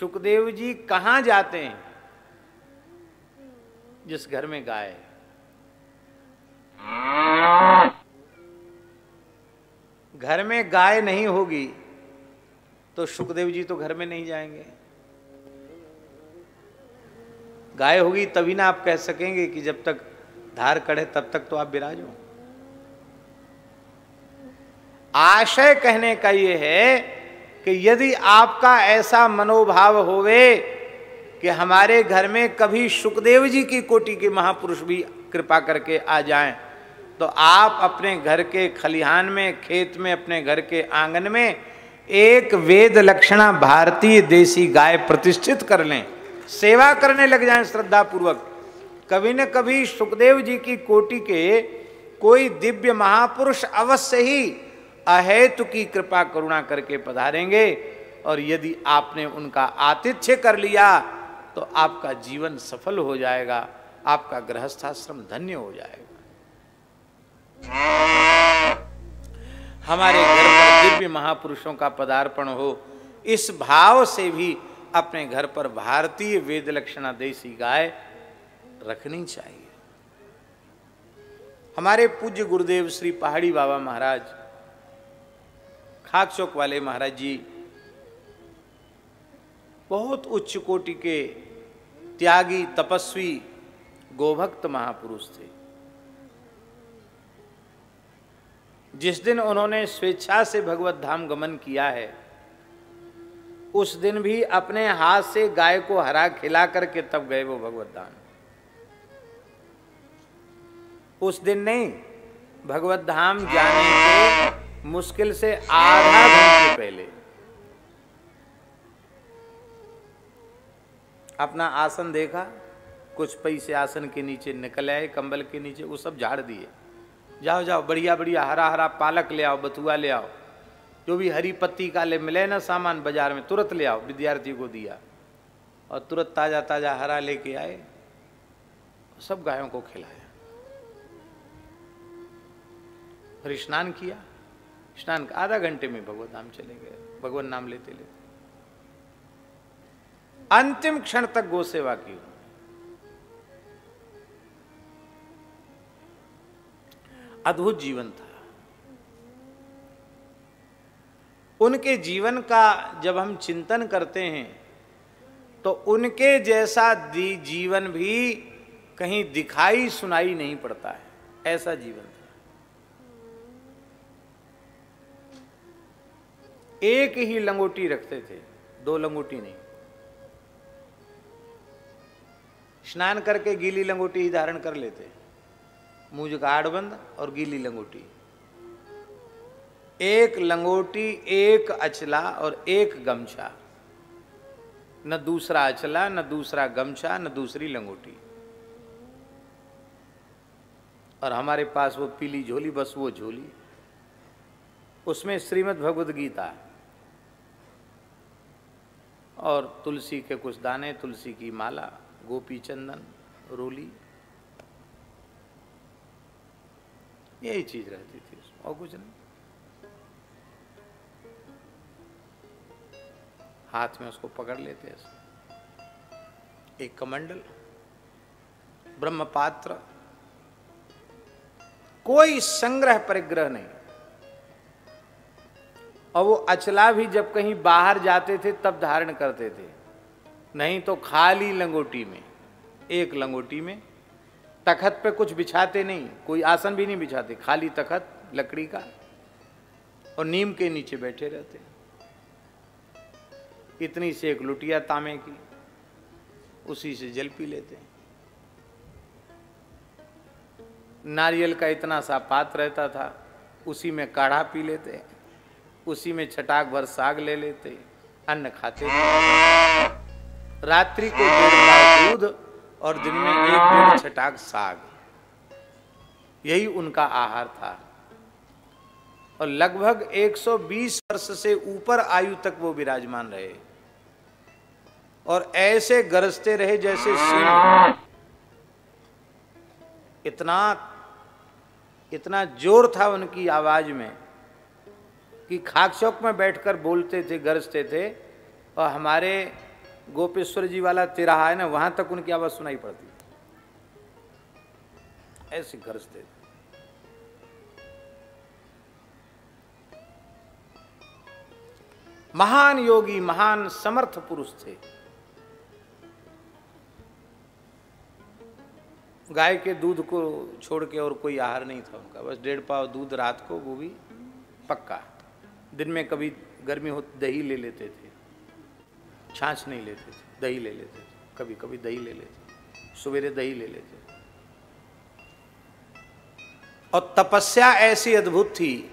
सुखदेव जी कहां जाते हैं? जिस घर में गाय है। घर में गाय नहीं होगी तो सुखदेव जी तो घर में नहीं जाएंगे। गाय होगी तभी ना आप कह सकेंगे कि जब तक धार कढ़े तब तक तो आप विराजो। आशय कहने का यह है कि यदि आपका ऐसा मनोभाव होवे कि हमारे घर में कभी सुखदेव जी की कोटि के महापुरुष भी कृपा करके आ जाएं, तो आप अपने घर के खलिहान में, खेत में, अपने घर के आंगन में एक वेद लक्षणा भारतीय देसी गाय प्रतिष्ठित कर लें, सेवा करने लग जाएं श्रद्धा पूर्वक। कभी न कभी सुखदेव जी की कोटि के कोई दिव्य महापुरुष अवश्य ही अहेतु की कृपा करुणा करके पधारेंगे, और यदि आपने उनका आतिथ्य कर लिया तो आपका जीवन सफल हो जाएगा, आपका गृहस्थाश्रम धन्य हो जाएगा। हमारे घर पर दिव्य महापुरुषों का पदार्पण हो, इस भाव से भी अपने घर पर भारतीय वेद लक्षणा देसी गाय रखनी चाहिए। हमारे पूज्य गुरुदेव श्री पहाड़ी बाबा महाराज, खाकचौक वाले महाराज जी बहुत उच्च कोटि के त्यागी, तपस्वी, गोभक्त महापुरुष थे। जिस दिन उन्होंने स्वेच्छा से भगवत धाम गमन किया है, उस दिन भी अपने हाथ से गाय को हरा खिला करके तब गए वो भगवत धाम। उस दिन नहीं, भगवत धाम जाने के मुश्किल से आधा घंटे पहले अपना आसन देखा, कुछ पैसे आसन के नीचे निकल आए, कंबल के नीचे, वो सब झाड़ दिए। जाओ जाओ, बढ़िया बढ़िया हरा हरा पालक ले आओ, बथुआ ले आओ, जो भी हरी पत्ती का ले मिले ना सामान बाजार में, तुरंत ले आओ। विद्यार्थी को दिया और तुरंत ताजा ताजा हरा लेके आए, सब गायों को खिलाया। फिर स्नान किया, स्नान का आधा घंटे में भगवत धाम चले गए, भगवान नाम लेते लेते अंतिम क्षण तक गो सेवा की। अद्भुत जीवन था उनके। जीवन का जब हम चिंतन करते हैं तो उनके जैसा जीवन भी कहीं दिखाई सुनाई नहीं पड़ता है, ऐसा जीवन था। एक ही लंगोटी रखते थे, दो लंगोटी नहीं। स्नान करके गीली लंगोटी ही धारण कर लेते, मुंह का आड़बंद और गीली लंगोटी। एक लंगोटी, एक अचला और एक गमछा, न दूसरा अचला, न दूसरा गमछा, न दूसरी लंगोटी। और हमारे पास वो पीली झोली, बस वो झोली, उसमें श्रीमद् भगवद गीता और तुलसी के कुछ दाने, तुलसी की माला, गोपी चंदन, रोली, यही चीज रहती थी उसमें, और कुछ नहीं। हाथ में उसको पकड़ लेते ऐसे, एक कमंडल, ब्रह्मपात्र, कोई संग्रह परिग्रह नहीं। और वो अचला भी जब कहीं बाहर जाते थे तब धारण करते थे, नहीं तो खाली लंगोटी में, एक लंगोटी में। तखत पे कुछ बिछाते नहीं, कोई आसन भी नहीं बिछाते, खाली तखत लकड़ी का, और नीम के नीचे बैठे रहते। इतनी से एक लुटिया तांबे की, उसी से जल पी लेते। नारियल का इतना सा पात्र रहता था, उसी में काढ़ा पी लेते, उसी में छटाक भर साग ले लेते, अन्न खाते नहीं। रात्रि को 1.5 ग्लास दूध और दिन में 1-1.5 छटाक साग, यही उनका आहार था। और लगभग 120 वर्ष से ऊपर आयु तक वो विराजमान रहे, और ऐसे गरजते रहे जैसे सिंह। इतना जोर था उनकी आवाज में कि खाकचौक में बैठकर बोलते थे, गरजते थे। और हमारे गोपेश्वर जी वाला तिराहा है ना, वहां तक उनकी आवाज सुनाई पड़ती, ऐसी गरजते। महान योगी, महान समर्थ पुरुष थे। गाय के दूध को छोड़ के और कोई आहार नहीं था उनका, बस 1.5 पाव दूध रात को, वो भी पक्का। दिन में कभी गर्मी हो दही ले लेते थे, छाछ नहीं लेते थे, दही ले लेते थे, कभी कभी दही ले लेते, सवेरे दही ले लेते। और तपस्या ऐसी अद्भुत थी,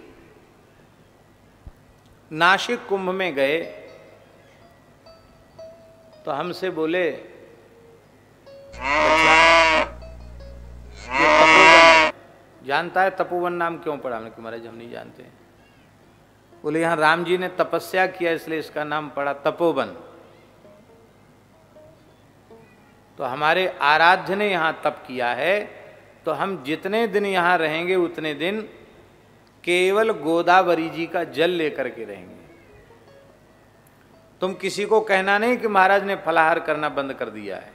नासिक कुंभ में गए तो हमसे बोले जानता है तपोवन नाम क्यों पड़ा? हमने कि महाराज हम नहीं जानते। बोले यहां राम जी ने तपस्या किया इसलिए इसका नाम पड़ा तपोवन। तो हमारे आराध्य ने यहां तप किया है, तो हम जितने दिन यहां रहेंगे उतने दिन केवल गोदावरी जी का जल लेकर के रहेंगे। तुम किसी को कहना नहीं कि महाराज ने फलाहार करना बंद कर दिया है,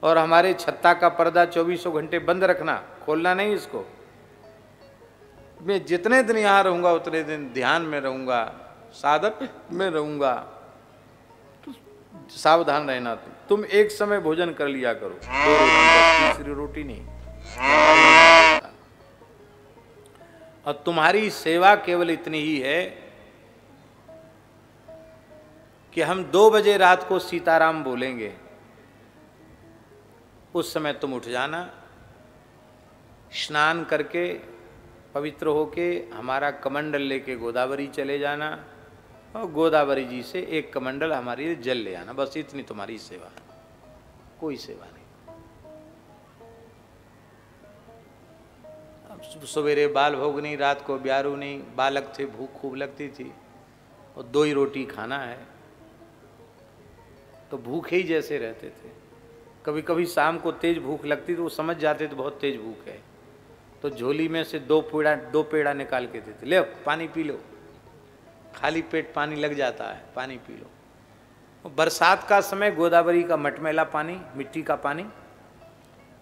और हमारे छत्ता का पर्दा 24 घंटे बंद रखना, खोलना नहीं इसको। मैं जितने दिन यहां रहूंगा उतने दिन ध्यान में रहूंगा, साधक में रहूंगा। तो सावधान रहना, तुम एक समय भोजन कर लिया करो, 2 रोटी, तीसरी रोटी नहीं। और तुम्हारी सेवा केवल इतनी ही है कि हम 2 बजे रात को सीताराम बोलेंगे, उस समय तुम उठ जाना, स्नान करके पवित्र होके हमारा कमंडल लेके गोदावरी चले जाना, और गोदावरी जी से एक कमंडल हमारे लिए जल ले आना। बस इतनी तुम्हारी सेवा, कोई सेवा नहीं। अब सवेरे बाल भोग नहीं, रात को ब्यारू नहीं, बालक थे, भूख खूब लगती थी, और 2 ही रोटी खाना है, तो भूखे ही जैसे रहते थे। कभी कभी शाम को तेज भूख लगती तो वो समझ जाते थे बहुत तेज भूख है, तो झोली में से 2 पेड़ा निकाल के देते, ले पानी पी लो। खाली पेट पानी लग जाता है, पानी पी लो। बरसात का समय गोदावरी का मटमैला पानी, मिट्टी का पानी,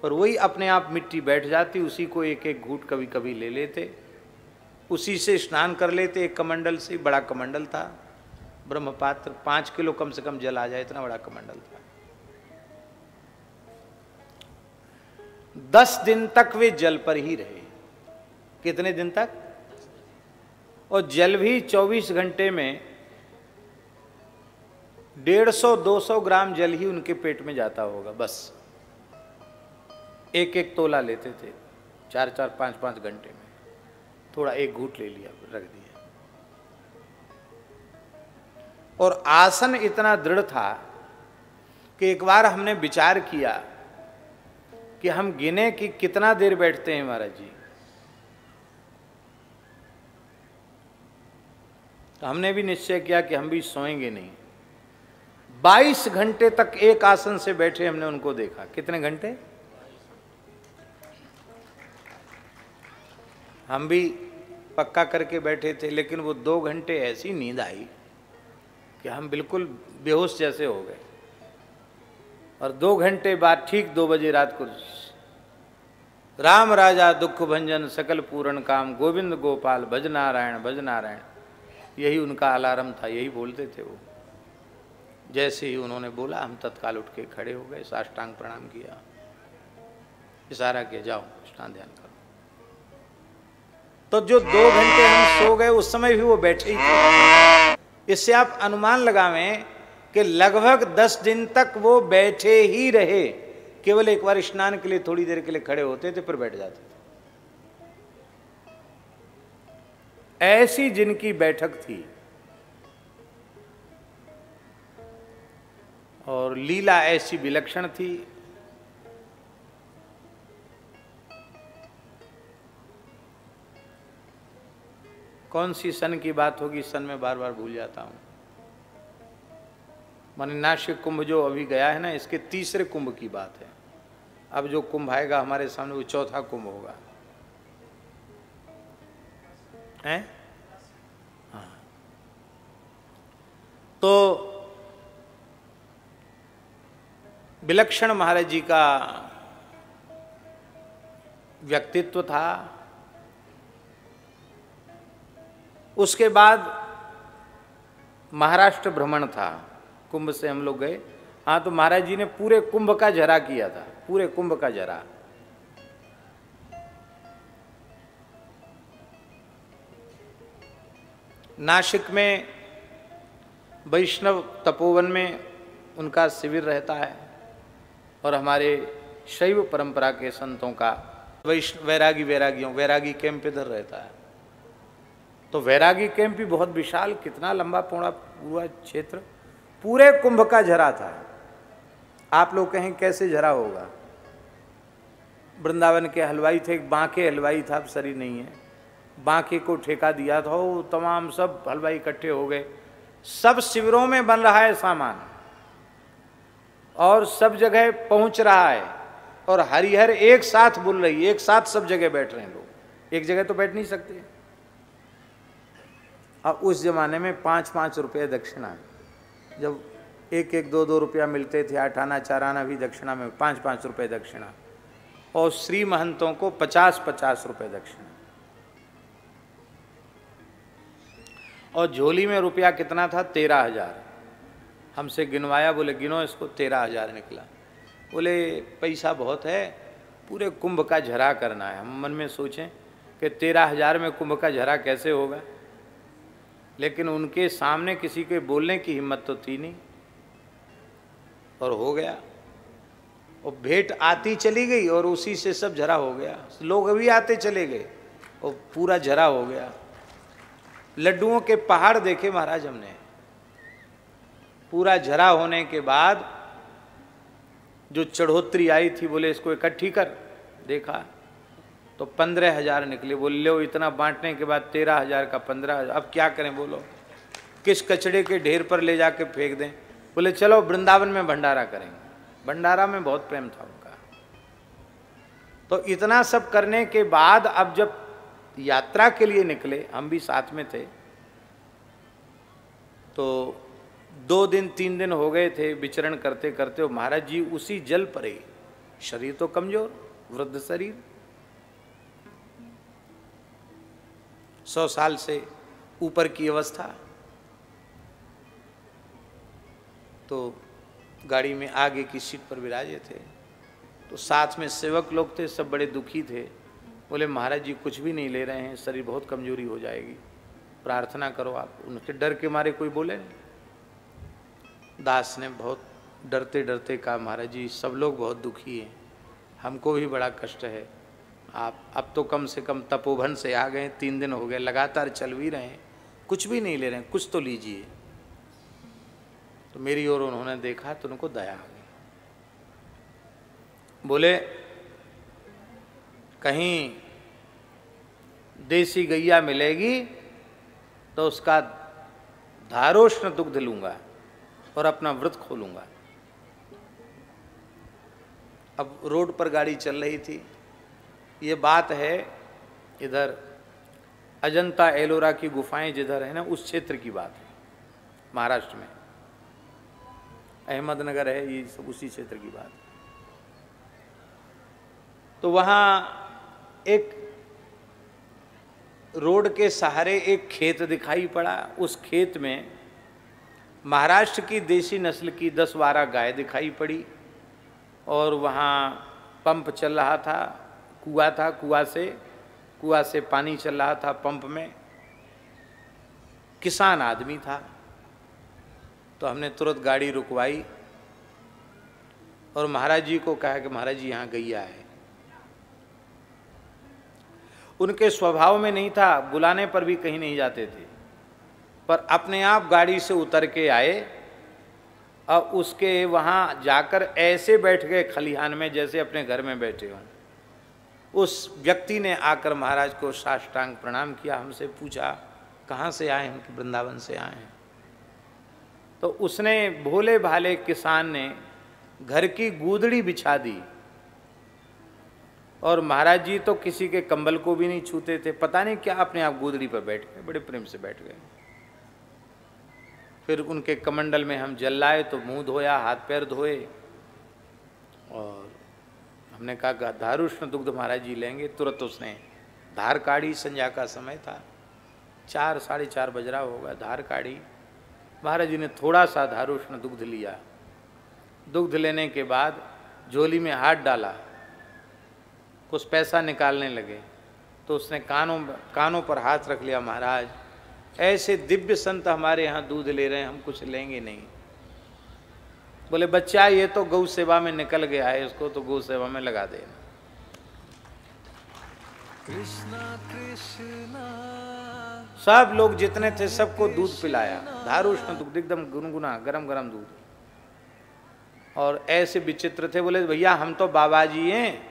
और वही अपने आप मिट्टी बैठ जाती, उसी को एक एक घूंट कभी कभी ले लेते, उसी से स्नान कर लेते। एक कमंडल से, बड़ा कमंडल था, ब्रह्मपात्र, 5 किलो कम से कम जल आ जाए, इतना बड़ा कमंडल था। 10 दिन तक वे जल पर ही रहे। कितने दिन तक? और जल भी 24 घंटे में 150-200 ग्राम जल ही उनके पेट में जाता होगा, बस। एक एक तोला लेते थे, 4-4, 5-5 घंटे में, थोड़ा एक घूंट ले लिया, रख दिया। और आसन इतना दृढ़ था कि एक बार हमने विचार किया कि हम गिने कि कितना देर बैठते हैं महाराज जी। तो हमने भी निश्चय किया कि हम भी सोएंगे नहीं। 22 घंटे तक एक आसन से बैठे हमने उनको देखा। कितने घंटे? हम भी पक्का करके बैठे थे, लेकिन वो 2 घंटे ऐसी नींद आई कि हम बिल्कुल बेहोश जैसे हो गए। और 2 घंटे बाद ठीक 2 बजे रात को, राम राजा दुख भंजन सकल पूर्ण काम, गोविंद गोपाल भज नारायण भज नारायण, यही उनका अलार्म था, यही बोलते थे वो। जैसे ही उन्होंने बोला हम तत्काल उठ के खड़े हो गए, साष्टांग प्रणाम किया, इशारा किया जाओ स्नान ध्यान करो। तो जो 2 घंटे हम सो गए उस समय भी वो बैठे ही थे। इससे आप अनुमान लगावें कि लगभग 10 दिन तक वो बैठे ही रहे। केवल एक बार स्नान के लिए थोड़ी देर के लिए खड़े होते थे, फिर बैठ जाते थे। ऐसी जिनकी बैठक थी और लीला ऐसी विलक्षण थी। कौन सी सन की बात होगी, सन में बार बार भूल जाता हूं। माने नासिक कुंभ जो अभी गया है ना, इसके 3रे कुंभ की बात है। अब जो कुंभ आएगा हमारे सामने वो 4था कुंभ होगा, हैं? हाँ। तो विलक्षण महाराज जी का व्यक्तित्व था। उसके बाद महाराष्ट्र भ्रमण था, कुंभ से हम लोग गए। हाँ, तो महाराज जी ने पूरे कुंभ का जरा किया था, पूरे कुंभ का जरा। नासिक में वैष्णव तपोवन में उनका शिविर रहता है, और हमारे शैव परंपरा के संतों का वैरागी कैंप इधर रहता है। तो वैरागी कैंप भी बहुत विशाल, कितना लंबा पौड़ा पूरा क्षेत्र, पूरे कुंभ का झरा था। आप लोग कहें कैसे झरा होगा? वृंदावन के हलवाई थे, एक बांके हलवाई था, अब सरी नहीं है, बांके को ठेका दिया था, वो तमाम सब हलवाई इकट्ठे हो गए। सब शिविरों में बन रहा है सामान, और सब जगह पहुंच रहा है, और हरिहर एक साथ बोल रही है, एक साथ सब जगह बैठ रहे हैं लोग, एक जगह तो बैठ नहीं सकते। अब उस जमाने में 5-5 रुपये दक्षिणा, जब 1-1, 2-2 रुपया मिलते थे, 8 आना 4 आना भी दक्षिणा में, 5-5 रुपये दक्षिणा, और श्री महंतों को 50-50 रुपये दक्षिणा। और झोली में रुपया कितना था? 13,000। हमसे गिनवाया, बोले गिनो इसको, 13,000 निकला। बोले पैसा बहुत है, पूरे कुंभ का झरा करना है। हम मन में सोचें कि 13,000 में कुंभ का झरा कैसे होगा, लेकिन उनके सामने किसी के बोलने की हिम्मत तो थी नहीं, और हो गया। और भेंट आती चली गई, और उसी से सब झरा हो गया। लोग भी आते चले गए, और पूरा झरा हो गया। लड्डुओं के पहाड़ देखे महाराज हमने। पूरा झरा होने के बाद जो चढ़ोतरी आई थी, बोले इसको इकट्ठी कर, देखा तो 15,000 निकले। बोले लो, इतना बांटने के बाद 13,000 का 15,000, अब क्या करें बोलो, किस कचड़े के ढेर पर ले जाके फेंक दें? बोले चलो वृंदावन में भंडारा करेंगे। भंडारा में बहुत प्रेम था उनका। तो इतना सब करने के बाद अब जब यात्रा के लिए निकले, हम भी साथ में थे, तो 2 दिन 3 दिन हो गए थे विचरण करते करते, और महाराज जी उसी जल पर ही, शरीर तो कमजोर, वृद्ध शरीर, 100 साल से ऊपर की अवस्था। तो गाड़ी में आगे की सीट पर विराजे थे, तो साथ में सेवक लोग थे, सब बड़े दुखी थे। बोले महाराज जी कुछ भी नहीं ले रहे हैं, शरीर बहुत कमजोरी हो जाएगी, प्रार्थना करो आप। उनके डर के मारे कोई बोले नहीं। दास ने बहुत डरते डरते कहा, महाराज जी सब लोग बहुत दुखी हैं, हमको भी बड़ा कष्ट है, आप अब तो कम से कम तपोवन से आ गए, 3 दिन हो गए, लगातार चल भी रहे हैं, कुछ भी नहीं ले रहे हैं, कुछ तो लीजिए। तो मेरी ओर उन्होंने देखा तो उनको दया आ गई। बोले कहीं देसी गैया मिलेगी तो उसका धारोष्ण दुग्ध लूंगा और अपना व्रत खोलूंगा। अब रोड पर गाड़ी चल रही थी, ये बात है इधर अजंता एलोरा की गुफाएं जिधर है ना, उस क्षेत्र की बात है, महाराष्ट्र में अहमदनगर है, ये सब उसी क्षेत्र की बात है। तो वहाँ एक रोड के सहारे एक खेत दिखाई पड़ा। उस खेत में महाराष्ट्र की देसी नस्ल की 10-12 गाय दिखाई पड़ी, और वहाँ पंप चल रहा था, कुआं था, कुआं से पानी चल रहा था पंप में। किसान आदमी था, तो हमने तुरंत गाड़ी रुकवाई और महाराज जी को कहा कि महाराज जी यहाँ गैया है। उनके स्वभाव में नहीं था, बुलाने पर भी कहीं नहीं जाते थे, पर अपने आप गाड़ी से उतर के आए और उसके वहाँ जाकर ऐसे बैठ गए खलिहान में जैसे अपने घर में बैठे हों। उस व्यक्ति ने आकर महाराज को साष्टांग प्रणाम किया, हमसे पूछा कहाँ से आए हैं? वृंदावन से आए हैं। तो उसने, भोले भाले किसान ने घर की गूदड़ी बिछा दी, और महाराज जी तो किसी के कंबल को भी नहीं छूते थे, पता नहीं क्या अपने आप गूदड़ी पर बैठ गए, बड़े प्रेम से बैठ गए। फिर उनके कमंडल में हम जल लाए तो मुंह धोया, हाथ पैर धोए, और हमने कहा धारुष्ण दुग्ध महाराज जी लेंगे। तुरंत उसने धार काढ़ी, संध्या का समय था, 4 साढ़े 4 बज रहा होगा। धार काढ़ी, महाराज जी ने थोड़ा सा धारुष्ण दुग्ध लिया। दुग्ध लेने के बाद झोली में हाथ डाला, कुछ पैसा निकालने लगे तो उसने कानों पर हाथ रख लिया, महाराज ऐसे दिव्य संत हमारे यहाँ दूध ले रहे हैं, हम कुछ लेंगे नहीं। बोले बच्चा ये तो गौ सेवा में निकल गया है, इसको तो गौ सेवा में लगा देना। कृष्णा कृष्णा, सब लोग जितने थे सबको दूध पिलाया, धारुष्ण दूध एकदम गुनगुना गरम गरम दूध। और ऐसे विचित्र थे, बोले भैया हम तो बाबा जी हैं,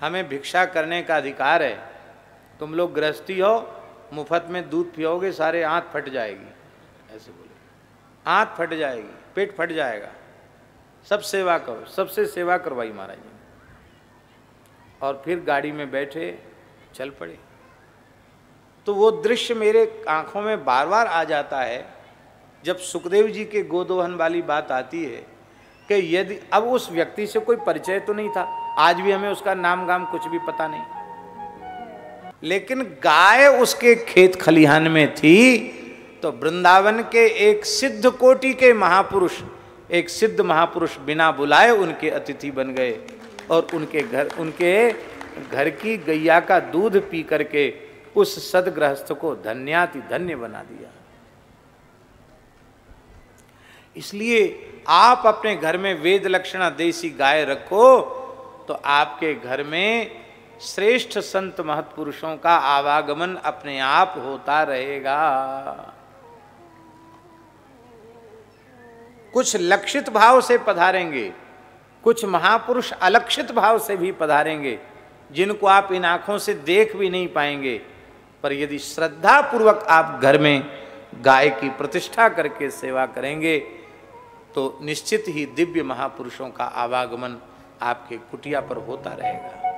हमें भिक्षा करने का अधिकार है, तुम लोग गृहस्थी हो, मुफ्त में दूध पियोगे सारे आंत फट जाएगी। ऐसे बोले, आंत फट जाएगी, पेट फट जाएगा, सब सेवा करो। सबसे सेवा करवाई महाराज जी। और फिर गाड़ी में बैठे चल पड़े। तो वो दृश्य मेरे आंखों में बार बार आ जाता है जब सुखदेव जी के गोदोहन वाली बात आती है कि यदि अब उस व्यक्ति से कोई परिचय तो नहीं था, आज भी हमें उसका नाम गाम कुछ भी पता नहीं, लेकिन गाय उसके खेत खलिहान में थी, तो वृंदावन के एक सिद्ध कोटि के महापुरुष, एक सिद्ध महापुरुष बिना बुलाए उनके अतिथि बन गए और उनके घर की गैया का दूध पी करके उस सदगृहस्थ को धन्याति धन्य बना दिया। इसलिए आप अपने घर में वेद लक्षणा देसी गाय रखो तो आपके घर में श्रेष्ठ संत महत्पुरुषों का आवागमन अपने आप होता रहेगा। कुछ लक्षित भाव से पधारेंगे, कुछ महापुरुष अलक्षित भाव से भी पधारेंगे, जिनको आप इन आंखों से देख भी नहीं पाएंगे। पर यदि श्रद्धा पूर्वक आप घर में गाय की प्रतिष्ठा करके सेवा करेंगे तो निश्चित ही दिव्य महापुरुषों का आवागमन आपके कुटिया पर होता रहेगा।